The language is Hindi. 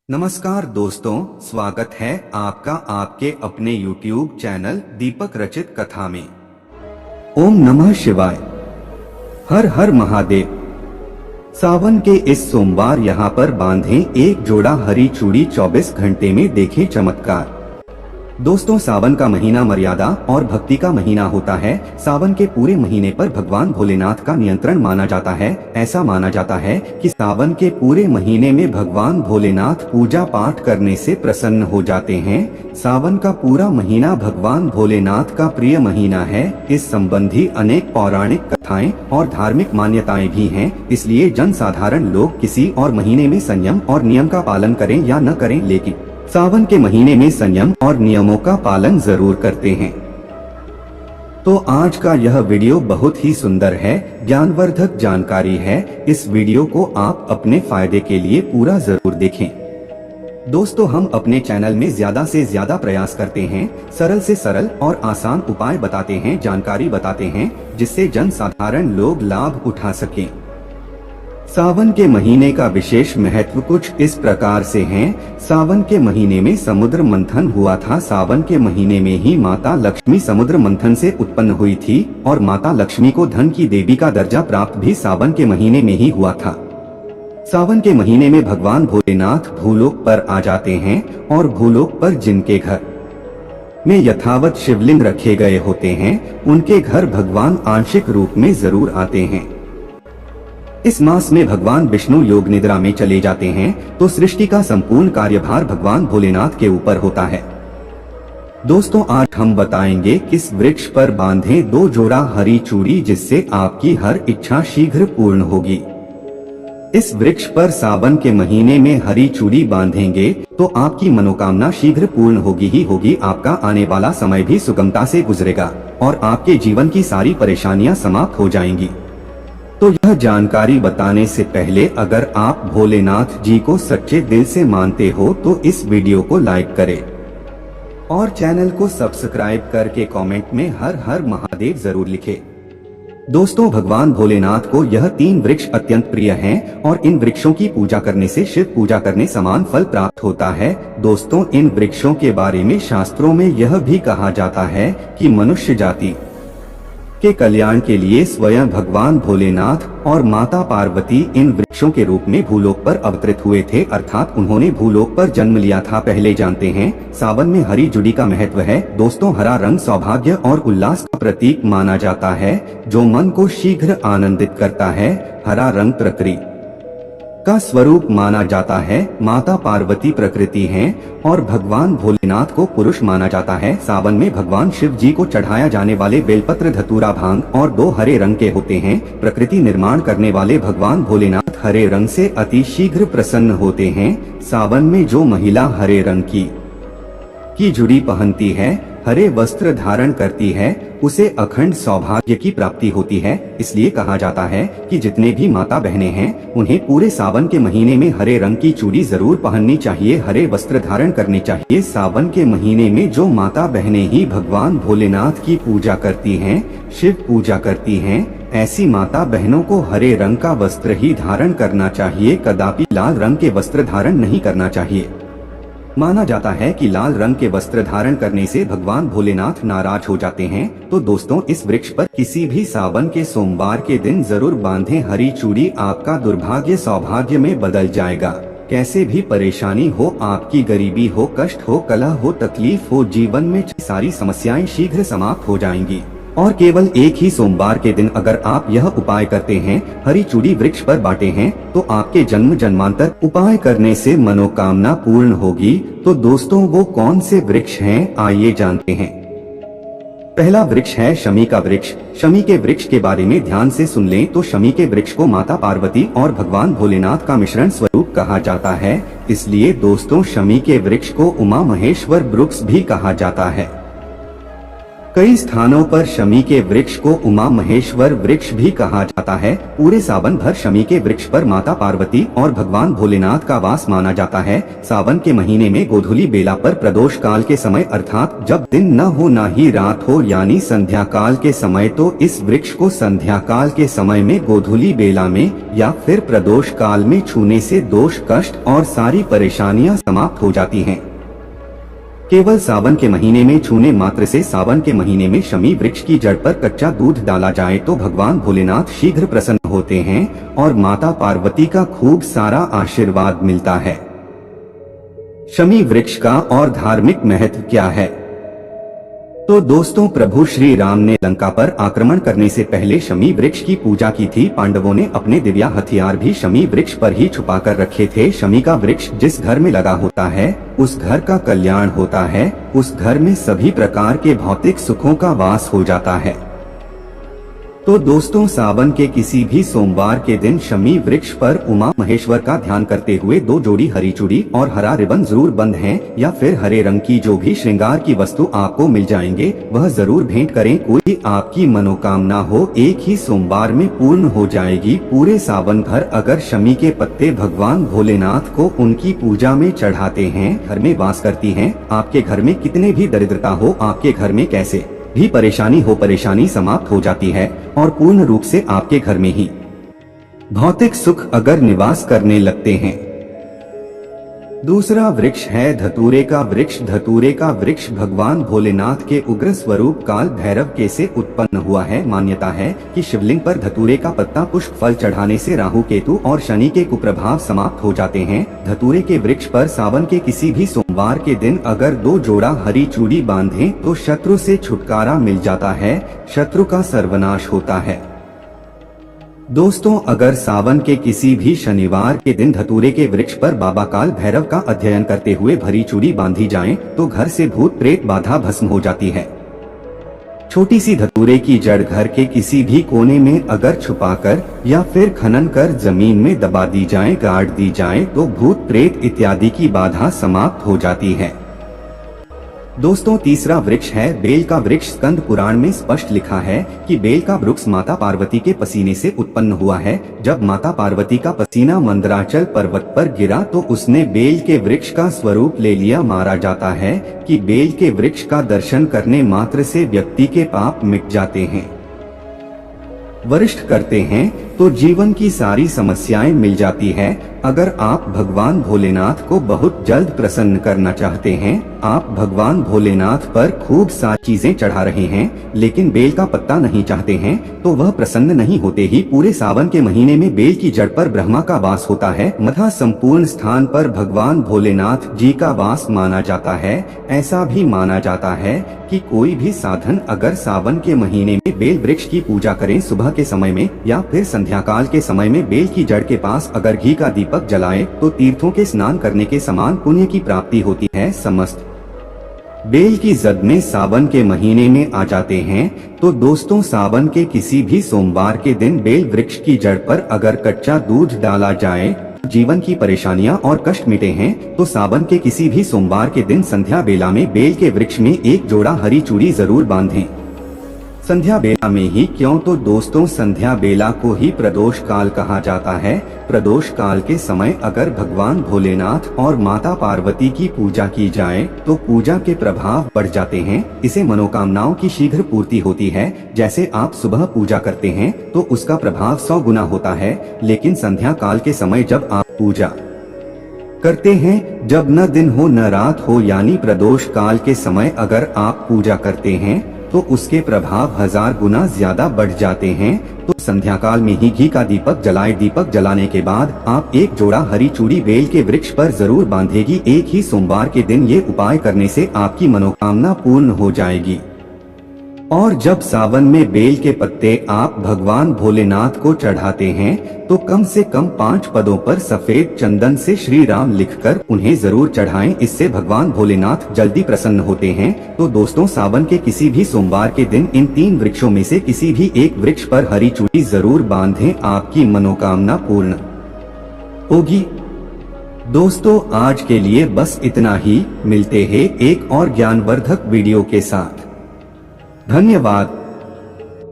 नमस्कार दोस्तों, स्वागत है आपका आपके अपने YouTube चैनल दीपक रचित कथा में। ओम नमः शिवाय। हर हर महादेव। सावन के इस सोमवार यहाँ पर बांधें एक जोड़ा हरी चूड़ी, 24 घंटे में देखें चमत्कार। दोस्तों, सावन का महीना मर्यादा और भक्ति का महीना होता है। सावन के पूरे महीने पर भगवान भोलेनाथ का नियंत्रण माना जाता है। ऐसा माना जाता है कि सावन के पूरे महीने में भगवान भोलेनाथ पूजा पाठ करने से प्रसन्न हो जाते हैं। सावन का पूरा महीना भगवान भोलेनाथ का प्रिय महीना है। इस संबंधी अनेक पौराणिक कथाएं और धार्मिक मान्यताएं भी हैं। इसलिए जन साधारण लोग किसी और महीने में संयम और नियम का पालन करें या न करें, लेकिन सावन के महीने में संयम और नियमों का पालन जरूर करते हैं। तो आज का यह वीडियो बहुत ही सुंदर है, ज्ञानवर्धक जानकारी है। इस वीडियो को आप अपने फायदे के लिए पूरा जरूर देखें। दोस्तों, हम अपने चैनल में ज्यादा से ज्यादा प्रयास करते हैं, सरल से सरल और आसान उपाय बताते हैं, जानकारी बताते हैं, जिससे जन साधारण लोग लाभ उठा सकें। सावन के महीने का विशेष महत्व कुछ इस प्रकार से है। सावन के महीने में समुद्र मंथन हुआ था। सावन के महीने में ही माता लक्ष्मी समुद्र मंथन से उत्पन्न हुई थी और माता लक्ष्मी को धन की देवी का दर्जा प्राप्त भी सावन के महीने में ही हुआ था। सावन के महीने में भगवान भोलेनाथ भूलोक पर आ जाते हैं और भूलोक पर जिनके घर में यथावत शिवलिंग रखे गए होते हैं, उनके घर भगवान आंशिक रूप में जरूर आते हैं। इस मास में भगवान विष्णु योग निद्रा में चले जाते हैं, तो सृष्टि का संपूर्ण कार्यभार भगवान भोलेनाथ के ऊपर होता है। दोस्तों, आज हम बताएंगे किस वृक्ष पर बांधें 2 जोड़ा हरी चूड़ी, जिससे आपकी हर इच्छा शीघ्र पूर्ण होगी। इस वृक्ष पर सावन के महीने में हरी चूड़ी बांधेंगे तो आपकी मनोकामना शीघ्र पूर्ण होगी ही होगी। आपका आने वाला समय भी सुगमता से गुजरेगा और आपके जीवन की सारी परेशानियां समाप्त हो जाएंगी। तो यह जानकारी बताने से पहले, अगर आप भोलेनाथ जी को सच्चे दिल से मानते हो तो इस वीडियो को लाइक करें और चैनल को सब्सक्राइब करके कमेंट में हर हर महादेव जरूर लिखें। दोस्तों, भगवान भोलेनाथ को यह 3 वृक्ष अत्यंत प्रिय हैं और इन वृक्षों की पूजा करने से शिव पूजा करने समान फल प्राप्त होता है। दोस्तों, इन वृक्षों के बारे में शास्त्रों में यह भी कहा जाता है कि मनुष्य जाति के कल्याण के लिए स्वयं भगवान भोलेनाथ और माता पार्वती इन वृक्षों के रूप में भूलोक पर अवतरित हुए थे, अर्थात उन्होंने भूलोक पर जन्म लिया था। पहले जानते हैं सावन में हरी चूड़ी का महत्व है। दोस्तों, हरा रंग सौभाग्य और उल्लास का प्रतीक माना जाता है, जो मन को शीघ्र आनंदित करता है। हरा रंग प्रकृति का स्वरूप माना जाता है। माता पार्वती प्रकृति हैं और भगवान भोलेनाथ को पुरुष माना जाता है। सावन में भगवान शिव जी को चढ़ाया जाने वाले बेलपत्र, धतूरा, भांग और 2 हरे रंग के होते हैं। प्रकृति निर्माण करने वाले भगवान भोलेनाथ हरे रंग से अति शीघ्र प्रसन्न होते हैं। सावन में जो महिला हरे रंग की चूड़ी पहनती है, हरे वस्त्र धारण करती है, उसे अखंड सौभाग्य की प्राप्ति होती है। इसलिए कहा जाता है कि जितने भी माता बहनें हैं, उन्हें पूरे सावन के महीने में हरे रंग की चूड़ी जरूर पहननी चाहिए, हरे वस्त्र धारण करने चाहिए। सावन के महीने में जो माता बहनें ही भगवान भोलेनाथ की पूजा करती हैं, शिव पूजा करती हैं, ऐसी माता बहनों को हरे रंग का वस्त्र ही धारण करना चाहिए, कदापि लाल रंग के वस्त्र धारण नहीं करना चाहिए। माना जाता है कि लाल रंग के वस्त्र धारण करने से भगवान भोलेनाथ नाराज हो जाते हैं। तो दोस्तों, इस वृक्ष पर किसी भी सावन के सोमवार के दिन जरूर बांधें हरी चूड़ी। आपका दुर्भाग्य सौभाग्य में बदल जाएगा। कैसे भी परेशानी हो, आपकी गरीबी हो, कष्ट हो, कलह हो, तकलीफ हो, जीवन में सारी समस्याएं शीघ्र समाप्त हो जाएंगी। और केवल एक ही सोमवार के दिन अगर आप यह उपाय करते हैं, हरी चूड़ी वृक्ष पर बांटे हैं, तो आपके जन्म जन्मांतर उपाय करने से मनोकामना पूर्ण होगी। तो दोस्तों, वो कौन से वृक्ष हैं, आइए जानते हैं। पहला वृक्ष है शमी का वृक्ष। शमी के वृक्ष के बारे में ध्यान से सुन लें तो शमी के वृक्ष को माता पार्वती और भगवान भोलेनाथ का मिश्रण स्वरूप कहा जाता है। इसलिए दोस्तों, शमी के वृक्ष को उमा महेश्वर वृक्ष भी कहा जाता है। कई स्थानों पर शमी के वृक्ष को उमा महेश्वर वृक्ष भी कहा जाता है। पूरे सावन भर शमी के वृक्ष पर माता पार्वती और भगवान भोलेनाथ का वास माना जाता है। सावन के महीने में गोधूली बेला पर प्रदोष काल के समय अर्थात जब दिन न हो न ही रात हो यानी संध्या काल के समय, तो इस वृक्ष को संध्या काल के समय में गोधूली बेला में या फिर प्रदोष काल में छूने से दोष, कष्ट और सारी परेशानियां समाप्त हो जाती हैं। केवल सावन के महीने में छूने मात्र से सावन के महीने में शमी वृक्ष की जड़ पर कच्चा दूध डाला जाए तो भगवान भोलेनाथ शीघ्र प्रसन्न होते हैं और माता पार्वती का खूब सारा आशीर्वाद मिलता है। शमी वृक्ष का और धार्मिक महत्व क्या है? तो दोस्तों, प्रभु श्री राम ने लंका पर आक्रमण करने से पहले शमी वृक्ष की पूजा की थी। पांडवों ने अपने दिव्य हथियार भी शमी वृक्ष पर ही छुपा कर रखे थे। शमी का वृक्ष जिस घर में लगा होता है उस घर का कल्याण होता है, उस घर में सभी प्रकार के भौतिक सुखों का वास हो जाता है। तो दोस्तों, सावन के किसी भी सोमवार के दिन शमी वृक्ष पर उमा महेश्वर का ध्यान करते हुए 2 जोड़ी हरी चूड़ी और हरा रिबन जरूर बंद हैं या फिर हरे रंग की जो भी श्रृंगार की वस्तु आपको मिल जाएंगे वह जरूर भेंट करें। कोई आपकी मनोकामना हो एक ही सोमवार में पूर्ण हो जाएगी। पूरे सावन भर अगर शमी के पत्ते भगवान भोलेनाथ को उनकी पूजा में चढ़ाते हैं, घर में वास करती हैं। आपके घर में कितने भी दरिद्रता हो, आपके घर में कैसे भी परेशानी हो, परेशानी समाप्त हो जाती है और पूर्ण रूप से आपके घर में ही भौतिक सुख अगर निवास करने लगते हैं। दूसरा वृक्ष है धतूरे का वृक्ष। धतूरे का वृक्ष भगवान भोलेनाथ के उग्र स्वरूप काल भैरव के से उत्पन्न हुआ है। मान्यता है कि शिवलिंग पर धतूरे का पत्ता पुष्प फल चढ़ाने से राहु, केतु और शनि के कुप्रभाव समाप्त हो जाते हैं। धतूरे के वृक्ष पर सावन के किसी भी सोमवार के दिन अगर 2 जोड़ा हरी चूड़ी बांधें तो शत्रु से छुटकारा मिल जाता है, शत्रु का सर्वनाश होता है। दोस्तों, अगर सावन के किसी भी शनिवार के दिन धतूरे के वृक्ष पर बाबा काल भैरव का अध्ययन करते हुए भरी चूड़ी बांधी जाए तो घर से भूत प्रेत बाधा भस्म हो जाती है। छोटी सी धतूरे की जड़ घर के किसी भी कोने में अगर छुपाकर या फिर खनन कर जमीन में दबा दी जाए, गाड़ दी जाए तो भूत प्रेत इत्यादि की बाधा समाप्त हो जाती है। दोस्तों, तीसरा वृक्ष है बेल का वृक्ष। स्कंद पुराण में स्पष्ट लिखा है कि बेल का वृक्ष माता पार्वती के पसीने से उत्पन्न हुआ है। जब माता पार्वती का पसीना मंदराचल पर्वत पर गिरा तो उसने बेल के वृक्ष का स्वरूप ले लिया। माना जाता है कि बेल के वृक्ष का दर्शन करने मात्र से व्यक्ति के पाप मिट जाते हैं। वरिष्ठ करते हैं तो जीवन की सारी समस्याएं मिल जाती है। अगर आप भगवान भोलेनाथ को बहुत जल्द प्रसन्न करना चाहते हैं, आप भगवान भोलेनाथ पर खूब सारी चीजें चढ़ा रहे हैं लेकिन बेल का पत्ता नहीं चाहते हैं तो वह प्रसन्न नहीं होते ही पूरे सावन के महीने में बेल की जड़ पर ब्रह्मा का वास होता है। मथा संपूर्ण स्थान पर भगवान भोलेनाथ जी का वास माना जाता है। ऐसा भी माना जाता है कि कोई भी साधन अगर सावन के महीने में बेल वृक्ष की पूजा करें सुबह के समय में या फिर संध्या काल के समय में बेल की जड़ के पास अगर घी का दीपक जलाए तो तीर्थों के स्नान करने के समान पुण्य की प्राप्ति होती है। समस्त बेल की जद में सावन के महीने में आ जाते हैं। तो दोस्तों, सावन के किसी भी सोमवार के दिन बेल वृक्ष की जड़ पर अगर कच्चा दूध डाला जाए जीवन की परेशानियां और कष्ट मिटे हैं। तो सावन के किसी भी सोमवार के दिन संध्या बेला में बेल के वृक्ष में 1 जोड़ा हरी चूड़ी जरूर बांधें। संध्या बेला में ही क्यों? तो दोस्तों, संध्या बेला को ही प्रदोष काल कहा जाता है। प्रदोष काल के समय अगर भगवान भोलेनाथ और माता पार्वती की पूजा की जाए तो पूजा के प्रभाव बढ़ जाते हैं। इसे मनोकामनाओं की शीघ्र पूर्ति होती है। जैसे आप सुबह पूजा करते हैं तो उसका प्रभाव 100 गुना होता है, लेकिन संध्या काल के समय जब आप पूजा करते हैं, जब न दिन हो न रात हो यानी प्रदोष काल के समय अगर आप पूजा करते हैं तो उसके प्रभाव 1000 गुना ज्यादा बढ़ जाते हैं। तो संध्या काल में ही घी का दीपक जलाए। दीपक जलाने के बाद आप 1 जोड़ा हरी चूड़ी बेल के वृक्ष पर जरूर बांधेगी। एक ही सोमवार के दिन ये उपाय करने से आपकी मनोकामना पूर्ण हो जाएगी। और जब सावन में बेल के पत्ते आप भगवान भोलेनाथ को चढ़ाते हैं तो कम से कम 5 पदों पर सफेद चंदन से श्री राम लिखकर उन्हें जरूर चढ़ाएं। इससे भगवान भोलेनाथ जल्दी प्रसन्न होते हैं। तो दोस्तों, सावन के किसी भी सोमवार के दिन इन 3 वृक्षों में से किसी भी एक वृक्ष पर हरी चूड़ी जरूर बांधें, आपकी मनोकामना पूर्ण होगी। दोस्तों, आज के लिए बस इतना ही। मिलते हैं एक और ज्ञानवर्धक वीडियो के साथ। धन्यवाद।